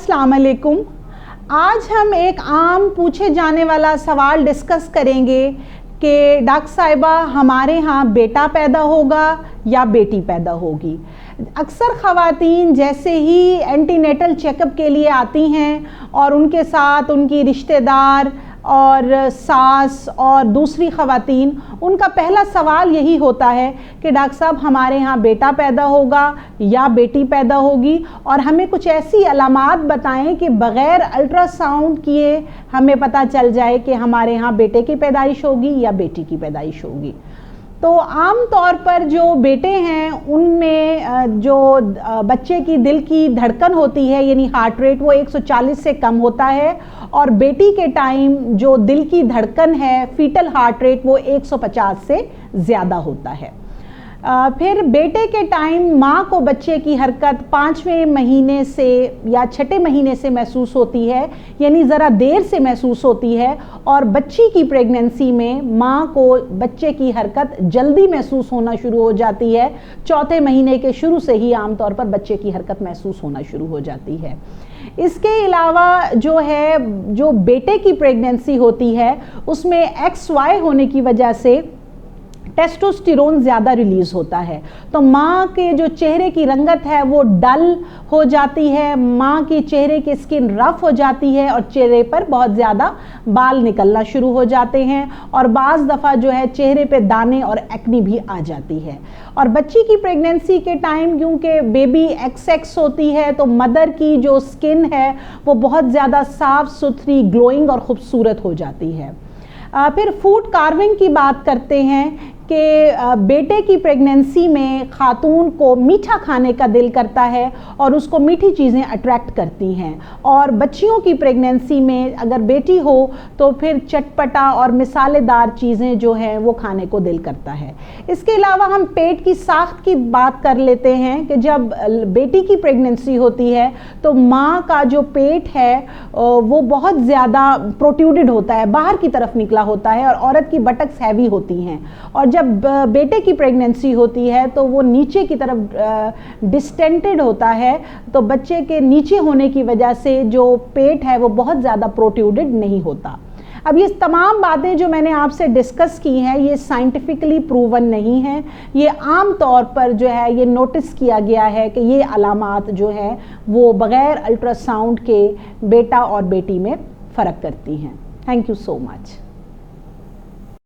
अस्सलाम वालेकुम। आज हम एक आम पूछे जाने वाला सवाल डिस्कस करेंगे कि डॉक्टर साहिबा हमारे यहाँ बेटा पैदा होगा या बेटी पैदा होगी। अक्सर ख़वातीन जैसे ही एंटीनेटल चेकअप के लिए आती हैं और उनके साथ उनकी रिश्तेदार और सास और दूसरी ख़वातीन, उनका पहला सवाल यही होता है कि डॉक्टर साहब हमारे यहाँ बेटा पैदा होगा या बेटी पैदा होगी, और हमें कुछ ऐसी अलामात बताएं कि बग़ैर अल्ट्रासाउंड किए हमें पता चल जाए कि हमारे यहाँ बेटे की पैदाइश होगी या बेटी की पैदाइश होगी। तो आम तौर पर जो बेटे हैं उनमें जो बच्चे की दिल की धड़कन होती है यानी हार्ट रेट वो 140 से कम होता है, और बेटी के टाइम जो दिल की धड़कन है फीटल हार्ट रेट वो 150 से ज़्यादा होता है। फिर बेटे के टाइम माँ को बच्चे की हरकत 5वें महीने से या 6ठे महीने से महसूस होती है, यानी ज़रा देर से महसूस होती है, और बच्ची की प्रेगनेंसी में माँ को बच्चे की हरकत जल्दी महसूस होना शुरू हो जाती है। 4थे महीने के शुरू से ही आमतौर पर बच्चे की हरकत महसूस होना शुरू हो जाती है। इसके अलावा जो बेटे की प्रेगनेंसी होती है उसमें XY होने की वजह से टेस्टोस्टेरोन ज़्यादा रिलीज़ होता है, तो माँ के जो चेहरे की रंगत है वो डल हो जाती है, माँ की चेहरे की स्किन रफ़ हो जाती है और चेहरे पर बहुत ज़्यादा बाल निकलना शुरू हो जाते हैं, और बाज़ दफ़ा जो है चेहरे पे दाने और एक्नी भी आ जाती है। और बच्ची की प्रेगनेंसी के टाइम क्योंकि बेबी XX होती है तो मदर की जो स्किन है वो बहुत ज़्यादा साफ़ सुथरी, ग्लोइंग और ख़ूबसूरत हो जाती है। फिर फूड कार्विंग की बात करते हैं कि बेटे की प्रेगनेंसी में खातून को मीठा खाने का दिल करता है और उसको मीठी चीज़ें अट्रैक्ट करती हैं, और बच्चियों की प्रेगनेंसी में अगर बेटी हो तो फिर चटपटा और मिसालेदार चीज़ें जो हैं वो खाने को दिल करता है। इसके अलावा हम पेट की साख्त की बात कर लेते हैं कि जब बेटी की प्रेगनेंसी होती है तो माँ का जो पेट है वो बहुत ज़्यादा प्रोट्रूडेड होता है, बाहर की तरफ निकला होता है, और औरत की बटक्स हैवी होती हैं, और जब बेटे की प्रेगनेंसी होती है तो वो नीचे की तरफ डिस्टेंटेड होता है, तो बच्चे के नीचे होने की वजह से जो पेट है वो बहुत ज़्यादा प्रोट्रूडेड नहीं होता। अब ये तमाम बातें जो मैंने आपसे डिस्कस की हैं ये साइंटिफिकली प्रूवन नहीं है, ये आम तौर पर जो है ये नोटिस किया गया है कि ये अलामात जो हैं वो बग़ैर अल्ट्रासाउंड के बेटा और बेटी में फ़र्क करती हैं। Thank you so much.